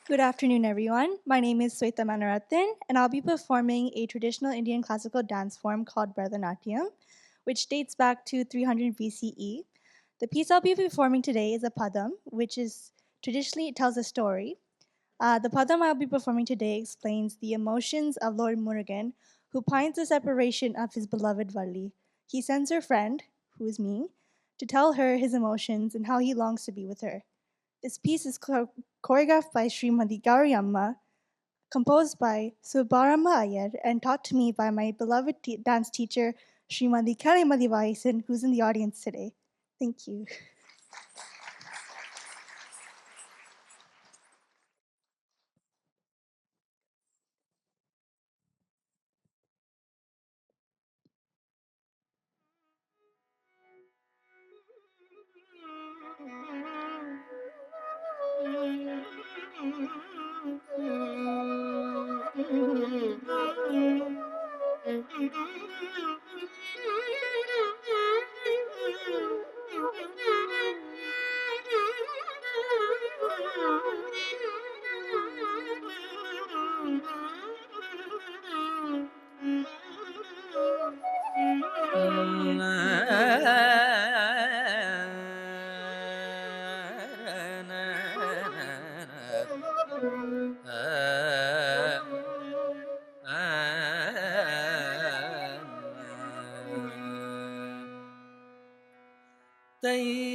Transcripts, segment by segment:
Good afternoon, everyone. My name is Sweta Manarathin, and I'll be performing a traditional Indian classical dance form called Bharatanatyam, which dates back to 300 BCE. The piece I'll be performing today is a padam, which is traditionally it tells a story. The padam I'll be performing today explains the emotions of Lord Murugan, who pines the separation of his beloved Valli. He sends her friend, who is me, to tell her his emotions and how he longs to be with her. This piece is choreographed by Srimati Gauriamma, composed by Subbarama Iyer, and taught to me by my beloved dance teacher, Srimati Kalimati Vaisan, who's in the audience today. Thank you.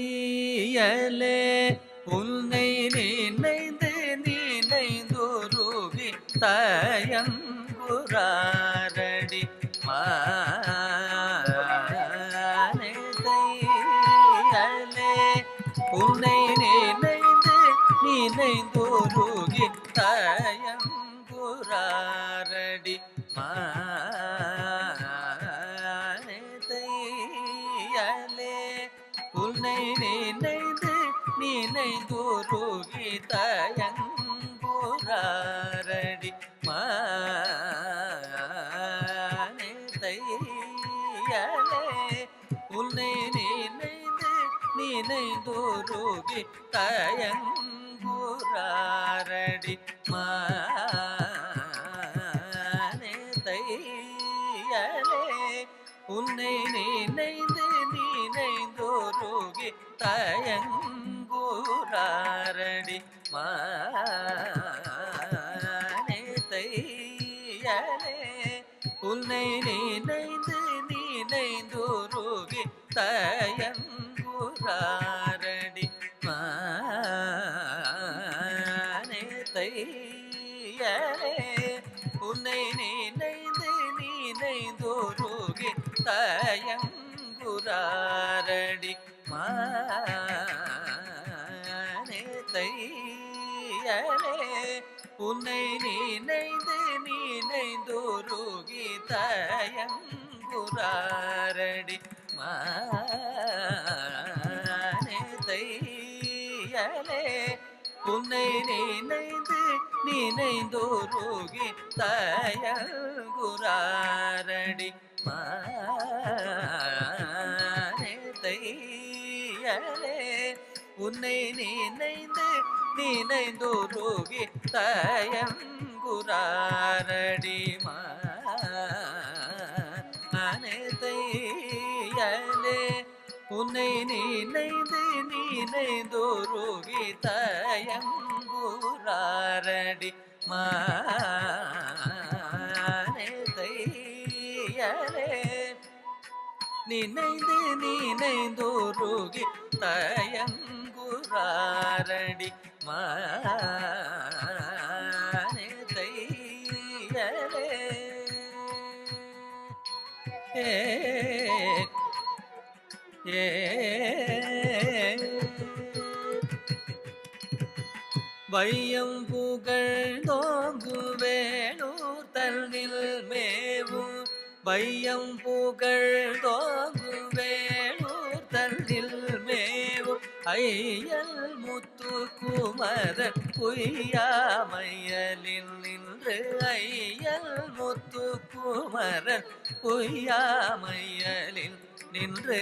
தையலே உன்னை நினைந்து நினைந்துருகி தயங்குறாரடி மானே தையலே உன்னை நினைந்து நினைந்துருகி தயங்குறாரடி மானே தையலே உன்னை நினைந்து நினைந்துருகி தயங்குறாரடி மானே தையலே உன்னை நினைந்து நினைந்துருகி தயங்குறாரடி மானே தையலே உன்னை நினைந்து நினைந்துருகி தயங்குறாரடி மானே தையலே உன்னை நினைந்து நினைந்துருகி தயங்குறாரடி மானே தையலே உன்னை நினைந்து நினைந்துருகி தயங்குறாரடி மானே தையலே உன்னை நினைந்து நினைந்துருகி தயங்குறாரடி மானே தையலே உன்னை நினைந்து நினைந்துருகி தயங்குறாரடி மானே தையலே உன்னை நினைந்து நினைந்துருகி தயங்குறாரடி மானே தையலே உன்னை நினைந்து நினைந்துருகி தயங்குறாரடி மானே தையலே நினைந்து நினைந்துருகி தயங்குறாரடி மானே தையலே ஏ ஏ வையம் புகழ்ந்தோங்கு வேணூர் தன்னில் மேவும் வையம் புகழ்ந்தோங்கு வேணூர் தன்னில் மேவும் ஐயல் முத்து குமரன் பொய்யாமையலில் நின்று ஐயல் முத்து குமரன் பொய்யாமையலில் நின்று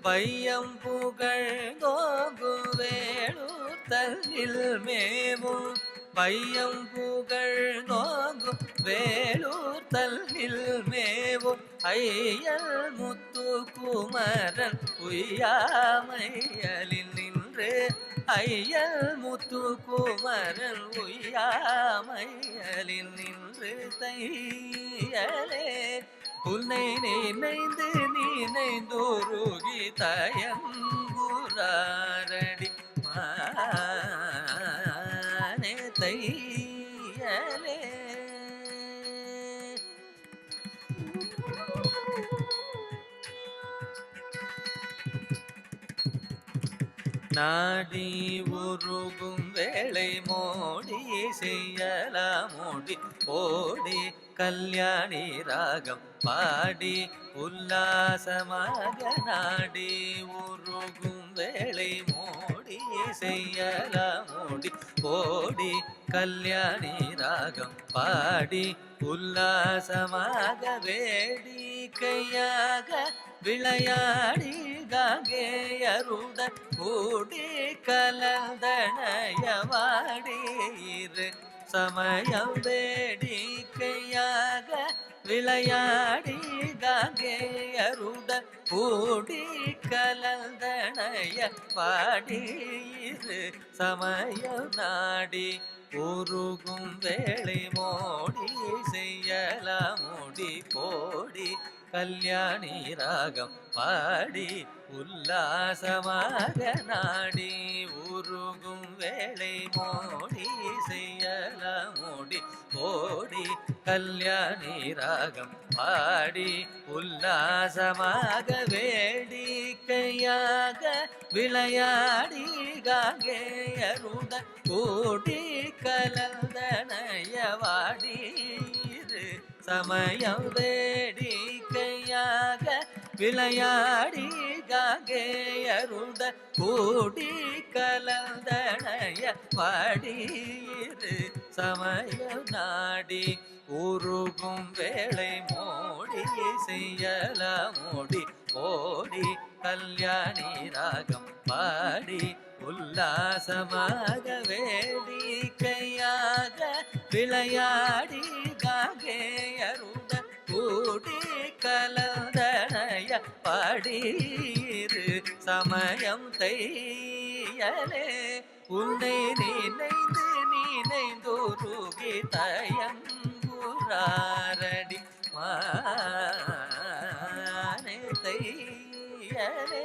வையம் புகழ்ந்தோங்கு வேணூர் தன்னில் மேவும் வையம் புகழ் நோங்கும் வேலூர் தல்லில் மேவும் ஐயல் முத்து குமரன் உய்யாமையலில் நின்று ஐயல் முத்து குமரன் உய்யாமையலில் நின்று தையலே உன்னை நினைந்து நினைந்தோருகி தயங்குறாரடி மானே தையலே. நாடி உருகும் வேளை மோடி செய்யலாமோடி ஓடி கல்யாணி ராகம் பாடி உல்லாசமாக நாடி உருகும் வேளை மோடி செய்யலாமோடி ஓடி கல்யாணி ராகம் பாடி உல்லாசமாக வேடிக்கையாக விளையாடி காங்கேயருடன் கூடி கலந்தனையவாடி இரு சமயம் வேடிக்கையாக விளையாடி காங்கேயருடன் கூடி கலந்தனைய பாடி இரு சமயம் நாடி உருகும் வேளை மோடி செய்யலாமோடி போடி கல்யாணி ராகம் பாடி உல்லாசமாக நாடி உருகும் வேளை மோடி செய்யலாமோடி போடி கல்யாணி ராகம் பாடி உல்லாசமாக வேடிக்கையாக விளையாடி காங்கேயருடன் கூடி கலந்தனையவாடி இரு சமயம் வேடிக்கையாக விளையாடி காங்கேயருடன் கூடி கலந்தனைய பாடியிரு சமயம் நாடி உருகும் வேளை மோடி செய்யலாமோடி ஓடி கல்யாணி ராகம் பாடி உல்லாசமாக வேடிக்கையாக விளையாடி காங்கேயருடன் கூடி கலந்தனைய பாடியிரு சமயம் தையலே உன்னை நினைந்து நினைந்தோருகி தயங்குறாரடி மானே தையலே.